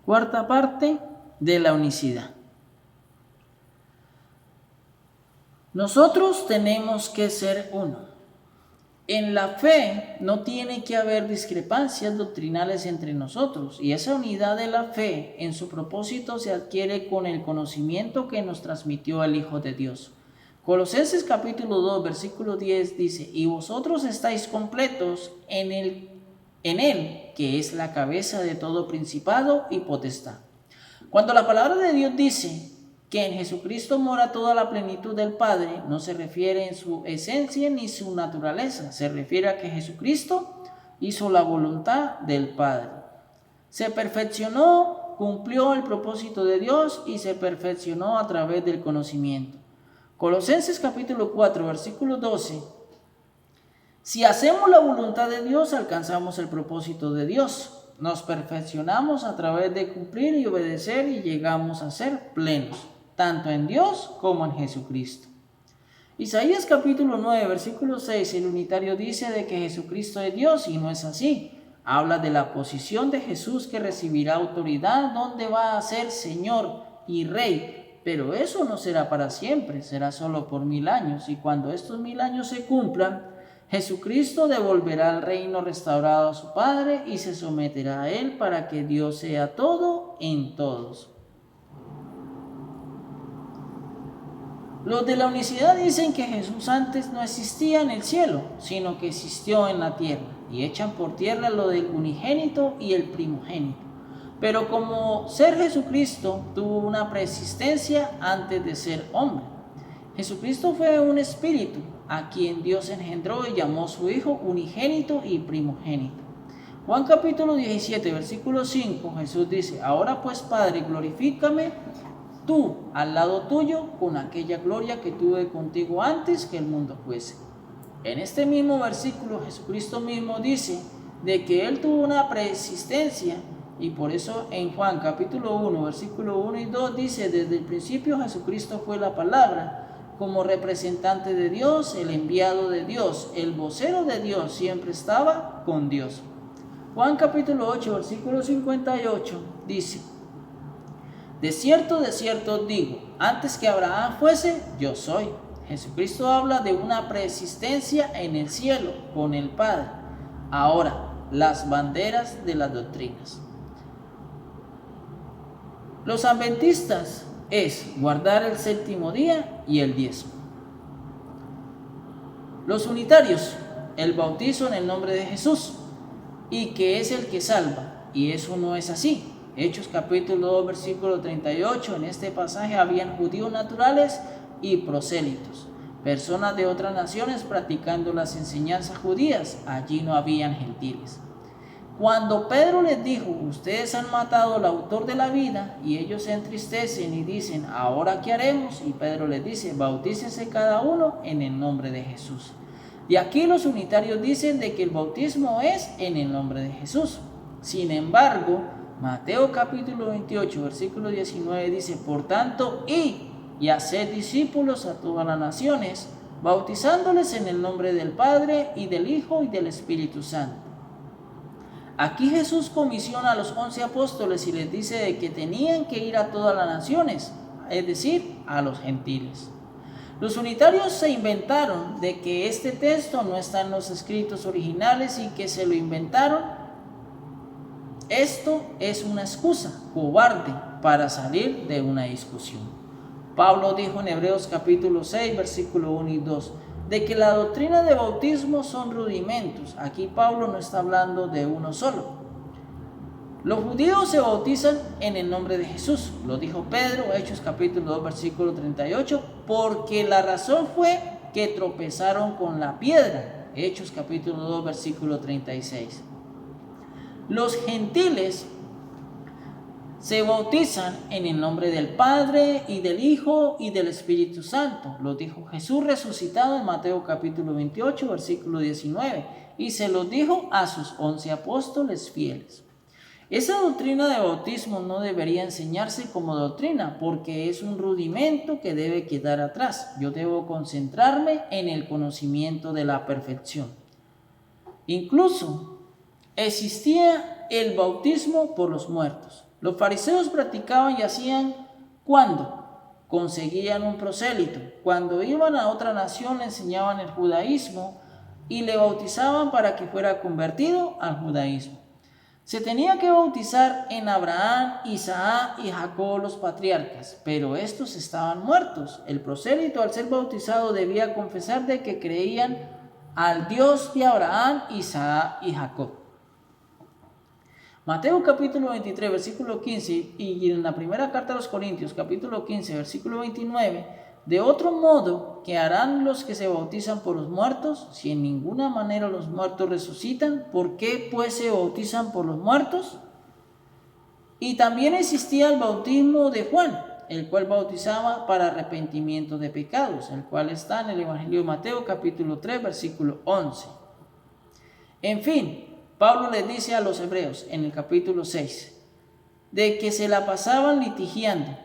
Cuarta parte de la unicidad. Nosotros tenemos que ser uno. En la fe no tiene que haber discrepancias doctrinales entre nosotros, y esa unidad de la fe en su propósito se adquiere con el conocimiento que nos transmitió el Hijo de Dios. Colosenses capítulo 2, versículo 10 dice: y vosotros estáis completos en él, que es la cabeza de todo principado y potestad. Cuando la palabra de Dios dice que en Jesucristo mora toda la plenitud del Padre, no se refiere en su esencia ni su naturaleza, se refiere a que Jesucristo hizo la voluntad del Padre. Se perfeccionó, cumplió el propósito de Dios y se perfeccionó a través del conocimiento. Colosenses capítulo 4, versículo 12. Si hacemos la voluntad de Dios, alcanzamos el propósito de Dios. Nos perfeccionamos a través de cumplir y obedecer y llegamos a ser plenos, tanto en Dios como en Jesucristo. Isaías capítulo 9, versículo 6, el unitario dice de que Jesucristo es Dios, y no es así. Habla de la posición de Jesús, que recibirá autoridad, donde va a ser Señor y Rey, pero eso no será para siempre, será solo por 1000 años, y cuando estos 1000 años se cumplan, Jesucristo devolverá el reino restaurado a su Padre y se someterá a Él para que Dios sea todo en todos. Los de la unicidad dicen que Jesús antes no existía en el cielo, sino que existió en la tierra, y echan por tierra lo del unigénito y el primogénito. Pero como ser Jesucristo tuvo una preexistencia antes de ser hombre. Jesucristo fue un espíritu a quien Dios engendró y llamó su Hijo unigénito y primogénito. Juan capítulo 17, versículo 5, Jesús dice: ahora pues, Padre, glorifícame tú al lado tuyo con aquella gloria que tuve contigo antes que el mundo fuese. En este mismo versículo, Jesucristo mismo dice de que Él tuvo una preexistencia, y por eso en Juan capítulo 1, versículo 1 y 2 dice: desde el principio Jesucristo fue la palabra, como representante de Dios, el enviado de Dios, el vocero de Dios, siempre estaba con Dios. Juan capítulo 8, versículo 58 dice: de cierto os digo, antes que Abraham fuese, yo soy. Jesucristo habla de una preexistencia en el cielo con el Padre. Ahora, las banderas de las doctrinas. Los adventistas es guardar el séptimo día y el diezmo. Los unitarios, el bautizo en el nombre de Jesús, y que es el que salva, y eso no es así. Hechos capítulo 2, versículo 38, en este pasaje habían judíos naturales y prosélitos, personas de otras naciones practicando las enseñanzas judías, allí no habían gentiles. Cuando Pedro les dijo: ustedes han matado al autor de la vida, y ellos se entristecen y dicen: ¿ahora qué haremos? Y Pedro les dice: bautícense cada uno en el nombre de Jesús. De aquí los unitarios dicen de que el bautismo es en el nombre de Jesús. Sin embargo, Mateo capítulo 28, versículo 19 dice: por tanto, id y haced discípulos a todas las naciones, bautizándoles en el nombre del Padre y del Hijo y del Espíritu Santo. Aquí Jesús comisiona a los 11 apóstoles y les dice de que tenían que ir a todas las naciones, es decir, a los gentiles. Los unitarios se inventaron de que este texto no está en los escritos originales y que se lo inventaron. Esto es una excusa cobarde para salir de una discusión. Pablo dijo en Hebreos capítulo 6, versículo 1 y 2, de que la doctrina de bautismo son rudimentos. Aquí Pablo no está hablando de uno solo. Los judíos se bautizan en el nombre de Jesús, lo dijo Pedro, Hechos capítulo 2, versículo 38, porque la razón fue que tropezaron con la piedra, Hechos capítulo 2, versículo 36. Los gentiles se bautizan en el nombre del Padre y del Hijo y del Espíritu Santo. Lo dijo Jesús resucitado en Mateo capítulo 28, versículo 19. Y se lo dijo a sus 11 apóstoles fieles. Esa doctrina de bautismo no debería enseñarse como doctrina, porque es un rudimento que debe quedar atrás. Yo debo concentrarme en el conocimiento de la perfección. Incluso existía el bautismo por los muertos. Los fariseos practicaban y hacían cuando conseguían un prosélito. Cuando iban a otra nación le enseñaban el judaísmo y le bautizaban para que fuera convertido al judaísmo. Se tenía que bautizar en Abraham, Isaac y Jacob, los patriarcas, pero estos estaban muertos. El prosélito, al ser bautizado, debía confesar de que creían al Dios de Abraham, Isaac y Jacob. Mateo capítulo 23, versículo 15, y en la primera carta a los Corintios, capítulo 15, versículo 29, de otro modo que harán los que se bautizan por los muertos, si en ninguna manera los muertos resucitan, ¿por qué pues se bautizan por los muertos? Y también existía el bautismo de Juan, el cual bautizaba para arrepentimiento de pecados, el cual está en el Evangelio de Mateo capítulo 3, versículo 11. En fin, Pablo les dice a los hebreos en el capítulo 6, de que se la pasaban litigiando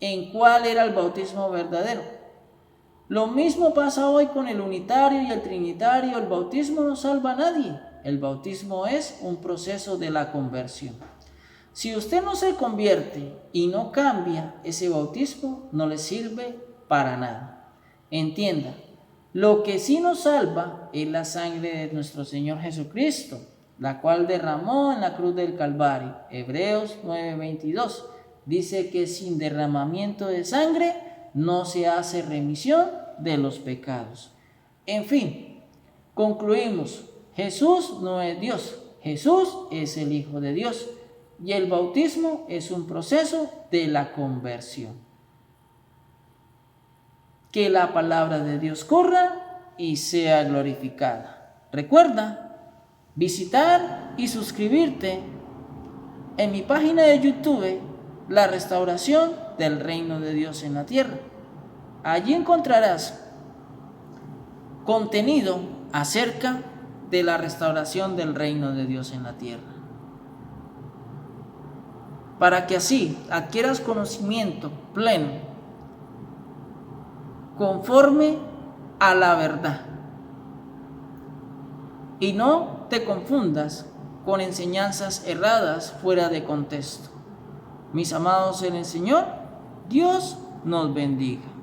en cuál era el bautismo verdadero. Lo mismo pasa hoy con el unitario y el trinitario. El bautismo no salva a nadie. El bautismo es un proceso de la conversión. Si usted no se convierte y no cambia, ese bautismo no le sirve para nada. Entienda, lo que sí nos salva es la sangre de nuestro Señor Jesucristo, la cual derramó en la cruz del Calvario. Hebreos 9:22 dice que sin derramamiento de sangre no se hace remisión de los pecados. En fin, concluimos, Jesús no es Dios, Jesús es el Hijo de Dios y el bautismo es un proceso de la conversión. Que la palabra de Dios corra y sea glorificada. Recuerda visitar y suscribirte en mi página de YouTube, La Restauración del Reino de Dios en la Tierra. Allí encontrarás contenido acerca de la restauración del reino de Dios en la tierra, para que así adquieras conocimiento pleno conforme a la verdad y no te confundas con enseñanzas erradas fuera de contexto. Mis amados en el Señor, Dios nos bendiga.